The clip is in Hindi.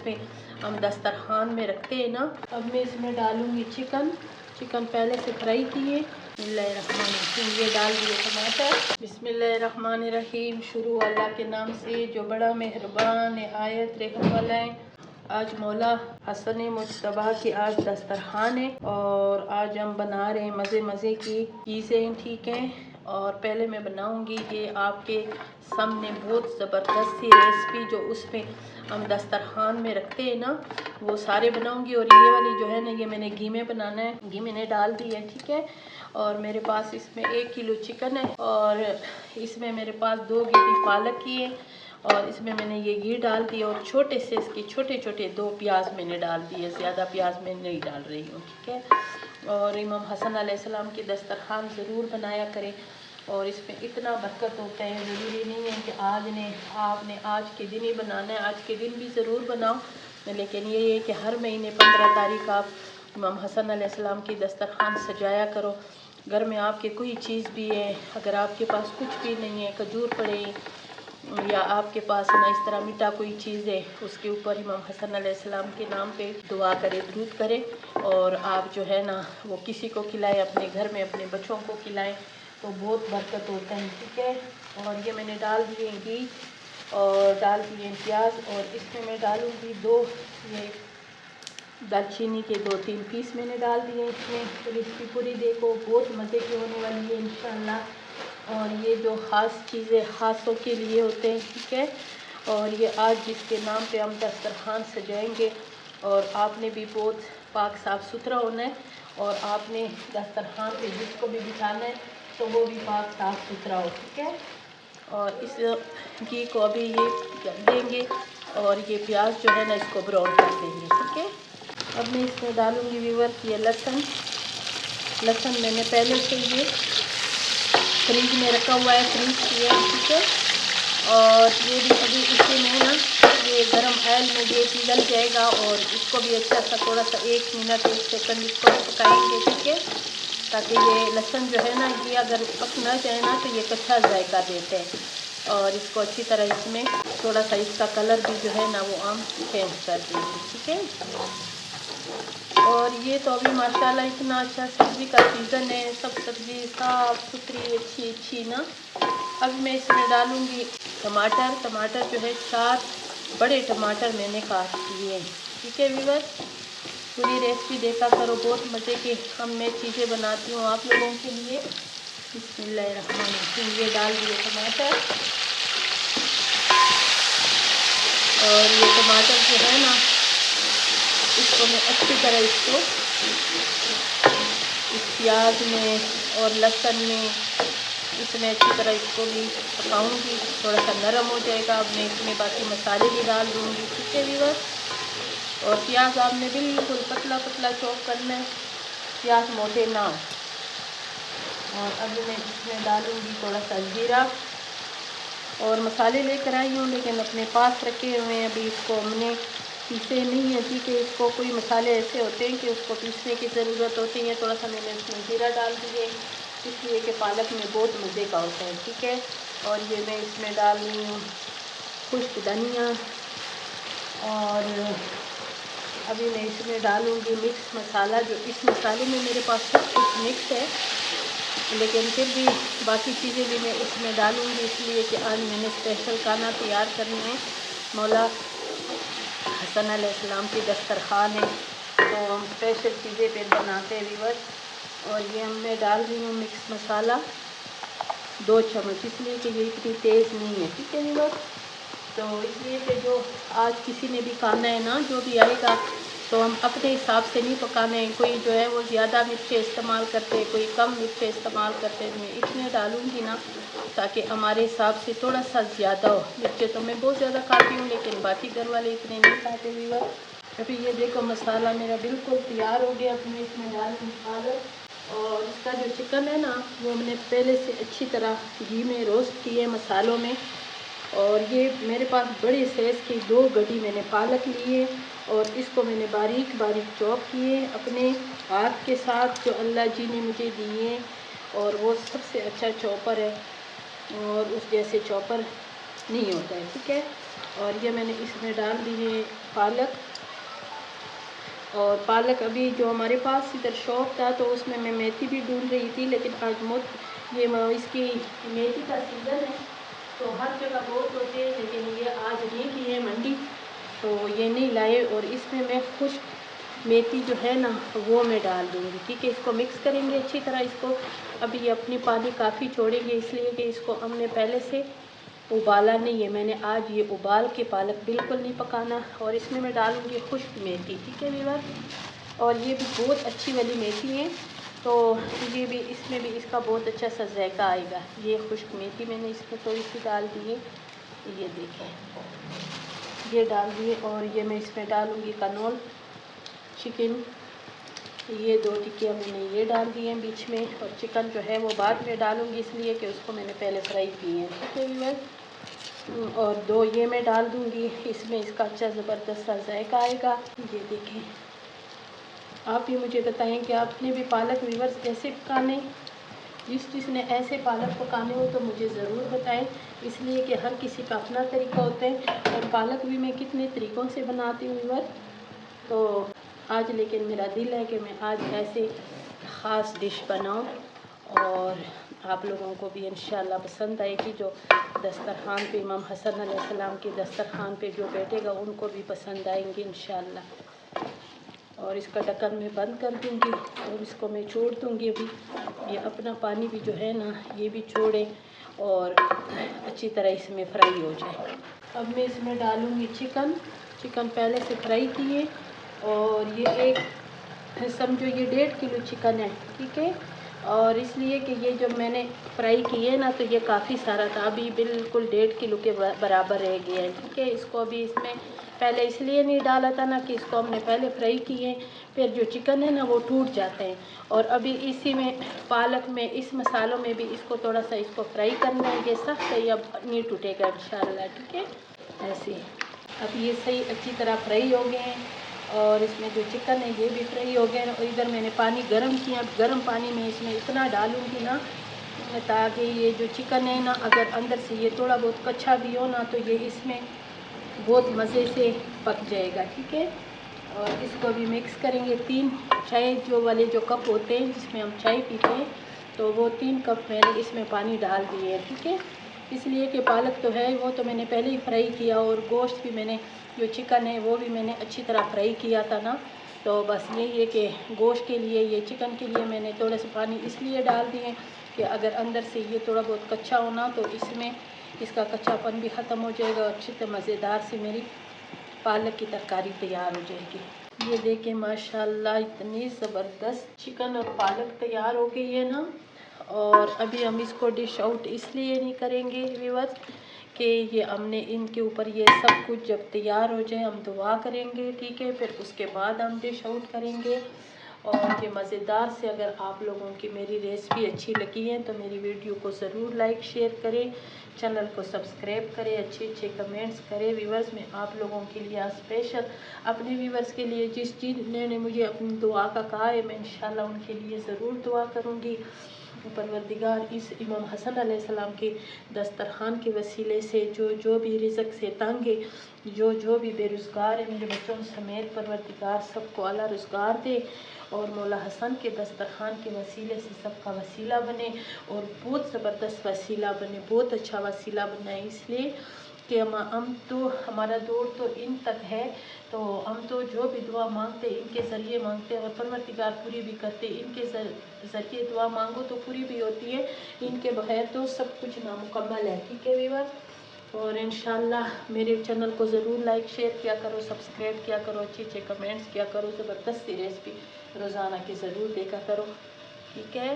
पे हम दस्तरखान में रखते हैं ना। अब मैं इसमें डालूँगी चिकन पहले से फ्राई किए। बिस्मिल्लाहिर्रहमानिर्रहीम, ये डाल दिए टमाटर। बिस्मिल्लाहिर्रहमानिर्रहीम, शुरू अल्लाह के नाम से जो बड़ा मेहरबान निहायत रहम वाला है। आज मौला हसन मुज्तबा की आज दस्तरखान है और आज हम बना रहे हैं मज़े की चीज़ें, ठीक है। और पहले मैं बनाऊंगी ये आपके सामने बहुत ज़बरदस्त सी रेसिपी जो उसमें हम दस्तरखान में रखते हैं ना, वो सारे बनाऊंगी। और ये वाली जो है ना, ये मैंने घी में बनाना है, घी मैंने डाल दी है, ठीक है। और मेरे पास इसमें 1 किलो चिकन है और इसमें मेरे पास 2 गिट्टी पालक की है और इसमें मैंने ये घी डाल दिया और छोटे से इसके छोटे 2 प्याज मैंने डाल दिए, ज़्यादा प्याज मैं नहीं डाल रही हूँ, ठीक है। और इमाम हसन अलैहिस्सलाम की दस्तरखान ज़रूर बनाया करें और इसमें इतना बरकत होता है। ज़रूरी नहीं है कि आपने आज के दिन ही बनाना है, आज के दिन भी ज़रूर बनाओ, लेकिन ये है कि हर महीने 15 तारीख आप इमाम हसन अलैहिस्सलाम की दस्तरखान सजाया करो। घर में आपके कोई चीज़ भी है, अगर आपके पास कुछ भी नहीं है, खजूर पड़े या आपके पास ना इस तरह मीठा कोई चीज़ है, उसके ऊपर इमाम हसन अलैहिस्सलाम के नाम पे दुआ करें, दुरूद करें और आप जो है ना वो किसी को खिलाएं, अपने घर में अपने बच्चों को खिलाएं तो बहुत बरकत होता है, ठीक है। और ये मैंने डाल दिए घी और डाल दिए प्याज और इसमें मैं डालूँगी 2 ये दालचीनी के 2-3 पीस मैंने डाल दिए इसमें। तो रेसिपी पूरी देखो, बहुत मज़े की होने वाली है इंशाअल्लाह। और ये जो ख़ास चीज़ें ख़ासों के लिए होते हैं, ठीक है। और ये आज जिसके नाम पे हम दस्तरखान सजाएंगे और आपने भी बहुत पाक साफ़ सुथरा होना है और आपने दस्तरखान पे जिसको भी बिठाना है तो वो भी पाक साफ़ सुथरा हो, ठीक है। और इस घी को अभी ये देंगे और ये प्याज जो है ना इसको ब्राउन कर देंगे, ठीक है। अब मैं इसमें डालूँगी व्यूअर्स ये लहसुन मैंने पहले से ये फ्रीज में रखा हुआ है, फ्रीज किया है, ठीक है। और ये भी अभी इसी में ना ये गरम ऑयल में ये पिघल जाएगा और इसको भी अच्छा सा थोड़ा सा 1 मिनट 1 सेकंड इसको पकाएंगे, ठीक है, ताकि ये लहसुन जो है ना ये अगर पक ना जाए ना तो ये कच्चा जायका देते हैं। और इसको अच्छी तरह इसमें थोड़ा सा इसका कलर भी जो है ना वो हम चेंज कर देंगे, ठीक है। और ये तो अभी माशाल्लाह इतना अच्छा सब्ज़ी का सीज़न है, सब सब्ज़ी साफ़ सुथरी अच्छी ना। अब मैं इसमें डालूँगी टमाटर जो है 4 बड़े टमाटर मैंने काट लिए हैं, ठीक है व्यूअर्स। पूरी रेसिपी देखा करो, बहुत मज़े की मैं चीज़ें बनाती हूँ आप लोगों के लिए। बिस्मिल्लाहिर्रहमानिर्रहीम, ये डाल दिए टमाटर और ये टमाटर जो है ना इसको मैं अच्छी तरह इसको इस प्याज में और लहसुन में इसमें अच्छी तरह इसको भी पकाऊंगी, थोड़ा सा नरम हो जाएगा। अब मैं इसमें बाकी मसाले भी डाल दूँगी, ठीक है व्यूअर्स। और प्याज आपने बिल्कुल पतला चॉप करना है, प्याज मोटे ना हो। और अब मैं इसमें डालूँगी थोड़ा सा जीरा और मसाले लेकर आई हूँ लेकिन अपने पास रखे हुए हैं, अभी इसको हमने पीसे नहीं है, ठीक है। इसको कोई मसाले ऐसे होते हैं कि उसको पीसने की ज़रूरत होती है। थोड़ा सा मैंने इसमें जीरा डाल दिए इसलिए कि पालक में बहुत मज़े का होता है, ठीक है। और ये मैं इसमें डाल रही हूँ खुश्क धनिया और अभी मैं इसमें डालूँगी मिक्स मसाला। जो इस मसाले में मेरे पास सब कुछ मिक्स है लेकिन फिर भी बाकी चीज़ें भी मैं इसमें डालूँगी इसलिए कि आज मैंने स्पेशल खाना तैयार करनी है। मौला हसन अलैहिस्सलाम की दस्तरखान है तो हम स्पेशल चीज़ें पे बनाते हैं व्यूअर्स। और ये मैं डाल रही हूँ मिक्स मसाला 2 चम्मच, इसलिए कि ये इतनी तेज़ नहीं है, ठीक है व्यूअर्स। तो इसलिए कि जो आज किसी ने भी खाना है ना, जो भी आएगा तो हम अपने हिसाब से नहीं पकाना है। कोई जो है वो ज़्यादा मिर्चें इस्तेमाल करते हैं, कोई कम मिर्चें इस्तेमाल करते हैं। मैं इसमें डालूँगी ना ताकि हमारे हिसाब से थोड़ा सा ज़्यादा हो। मिर्चें तो मैं बहुत ज़्यादा खाती हूँ लेकिन बाकी घर वाले इतने नहीं खाते व्यूअर्स। अभी ये देखो मसाला मेरा बिल्कुल तैयार हो गया। अब मैं इसमें डालूँगी पालक और इसका जो चिकन है ना वो मैंने पहले से अच्छी तरह घी में रोस्ट किए मसालों में। और ये मेरे पास बड़े साइज़ की 2 गड्डी मैंने पालक लिए और इसको मैंने बारीक चॉप किए अपने हाथ के साथ जो अल्लाह जी ने मुझे दिए और वो सबसे अच्छा चॉपर है और उस जैसे चॉपर नहीं होता है, ठीक है। और ये मैंने इसमें डाल दिए पालक। और पालक अभी जो हमारे पास इधर शॉप था तो उसमें मैं मेथी भी ढूंढ रही थी, लेकिन आज ये इसकी मेथी का सीज़न है तो हर जगह बहुत होते हैं, लेकिन ये आज नहीं की है मंडी तो ये नहीं लाए। और इसमें मैं खुश्क मेथी जो है ना वो मैं डाल दूँगी। ठीक है, इसको मिक्स करेंगे अच्छी तरह। इसको अभी ये अपनी पानी काफ़ी छोड़ेंगे, इसलिए कि इसको हमने पहले से उबाला नहीं है। मैंने आज ये उबाल के पालक बिल्कुल नहीं पकाना। और इसमें मैं डालूँगी खुश्क मेथी। ठीक है व्यूअर, और ये भी बहुत अच्छी वाली मेथी है तो ये भी इसमें भी इसका बहुत अच्छा सा जायका आएगा। ये खुश्क मेथी मैंने इसमें थोड़ी सी डाल दी है, ये देखें ये डाल दिए। और ये मैं इसमें डालूँगी कनौल चिकन, ये 2 टिक्कियाँ मैंने ये डाल दी हैं बीच में। और चिकन जो है वो बाद में डालूँगी, इसलिए कि उसको मैंने पहले फ्राई की है। ठीक है व्यूअर, और 2 ये मैं डाल दूँगी, इसमें इसका अच्छा ज़बरदस्त सा जायका आएगा। ये देखें, आप भी मुझे बताएं कि आपने भी पालक व्यूअर्स ऐसे पकाने, जिसने ऐसे पालक पकाने हो तो मुझे ज़रूर बताएं, इसलिए कि हर किसी का अपना तरीका होता है। और पालक भी मैं कितने तरीक़ों से बनाती हूँ व्यूअर, तो आज लेकिन मेरा दिल है कि मैं आज ऐसे ख़ास डिश बनाऊं और आप लोगों को भी इंशाल्लाह पसंद आएगी। जो दस्तरखान पे इमाम हसन अलैहिस्सलाम के दस्तरखान पे जो बैठेगा उनको भी पसंद आएंगे इंशाल्लाह। और इसका ढक्कन मैं बंद कर दूंगी और इसको मैं छोड़ दूंगी। अभी ये अपना पानी भी जो है ना ये भी छोड़े और अच्छी तरह इसमें फ्राई हो जाए। अब मैं इसमें डालूँगी चिकन। चिकन पहले से फ्राई किए, और ये एक समझो ये 1.5 किलो चिकन है। ठीक है, और इसलिए कि ये जब मैंने फ्राई किए ना तो ये काफ़ी सारा था, अभी बिल्कुल 1.5 किलो के बराबर रह गया है। ठीक है, इसको अभी इसमें पहले इसलिए नहीं डाला था ना कि इसको हमने पहले फ्राई किए, फिर जो चिकन है ना वो टूट जाते हैं। और अभी इसी में पालक में इस मसालों में भी इसको थोड़ा सा इसको फ्राई करना है। ये सख्त है, अब नहीं टूटेगा इंशाल्लाह। ठीक है, ऐसे अब ये सही अच्छी तरह फ्राई हो गए हैं और इसमें जो चिकन है ये भी फ्राई हो गए हैं। और इधर मैंने पानी गर्म किया, गर्म पानी में इसमें इतना डालूँगी ना ताकि ये जो चिकन है ना अगर अंदर से ये थोड़ा बहुत कच्चा भी हो ना तो ये इसमें बहुत मज़े से पक जाएगा। ठीक है, और इसको भी मिक्स करेंगे। 3 चाय जो वाले जो कप होते हैं जिसमें हम चाय पीते हैं तो वो 3 कप मैंने इसमें पानी डाल दिए हैं। ठीक है, इसलिए कि पालक तो है वो तो मैंने पहले ही फ्राई किया, और गोश्त भी मैंने जो चिकन है वो भी मैंने अच्छी तरह फ्राई किया था ना। तो बस यही है कि गोश्त के लिए ये चिकन के लिए मैंने थोड़े से पानी इसलिए डाल दिए कि अगर अंदर से ये थोड़ा बहुत कच्चा होना तो इसमें इसका कच्चापन भी ख़त्म हो जाएगा, अच्छी तरह मज़ेदार से मेरी पालक की तरकारी तैयार हो जाएगी। ये देखें माशाल्लाह इतनी ज़बरदस्त चिकन और पालक तैयार हो गई है ना। और अभी हम इसको डिश आउट इसलिए नहीं करेंगे व्यूअर्स कि ये हमने इनके ऊपर ये सब कुछ जब तैयार हो जाए हम दुआ करेंगे। ठीक है, फिर उसके बाद हम डिश आउट करेंगे। और ये मज़ेदार से अगर आप लोगों की मेरी रेसिपी अच्छी लगी है तो मेरी वीडियो को ज़रूर लाइक शेयर करें, चैनल को सब्सक्राइब करें, अच्छे कमेंट्स करें। व्यूवर्स मैं आप लोगों के लिए आज स्पेशल अपने व्यूवर्स के लिए जिस चीज़ ने मुझे अपनी दुआ का कहा है मैं इंशाल्लाह उनके लिए ज़रूर दुआ करूँगी। परवरदिगार इस इमाम हसन अलैहिस्सलाम के दस्तरखान के वसीले से जो भी रिज़्क़ से तंग है, जो भी बेरोज़गार है मेरे बच्चों समेत परवरदिगार सबको अल्लाह रोज़गार दे और मौला हसन के दस्तरखान के वसीले से सबका वसीला बने और बहुत ज़बरदस्त वसीला बने, बहुत अच्छा वसीला बना है। इसलिए कि हम तो हमारा दौर तो इन तक है, तो हम तो जो भी दुआ मांगते इनके ज़रिए मांगते हैं और परवरदिगार पूरी भी करते। इनके ज़रिए दुआ मांगो तो पूरी भी होती है, इनके बगैर तो सब कुछ नामुकम्मल है। ठीक है व्यूअर्स, और इंशाल्लाह मेरे चैनल को ज़रूर लाइक शेयर किया करो, सब्सक्राइब किया करो, अच्छे कमेंट्स किया करो, ज़बरदस्त सी रेसिपी रोज़ाना की ज़रूर देखा करो। ठीक है।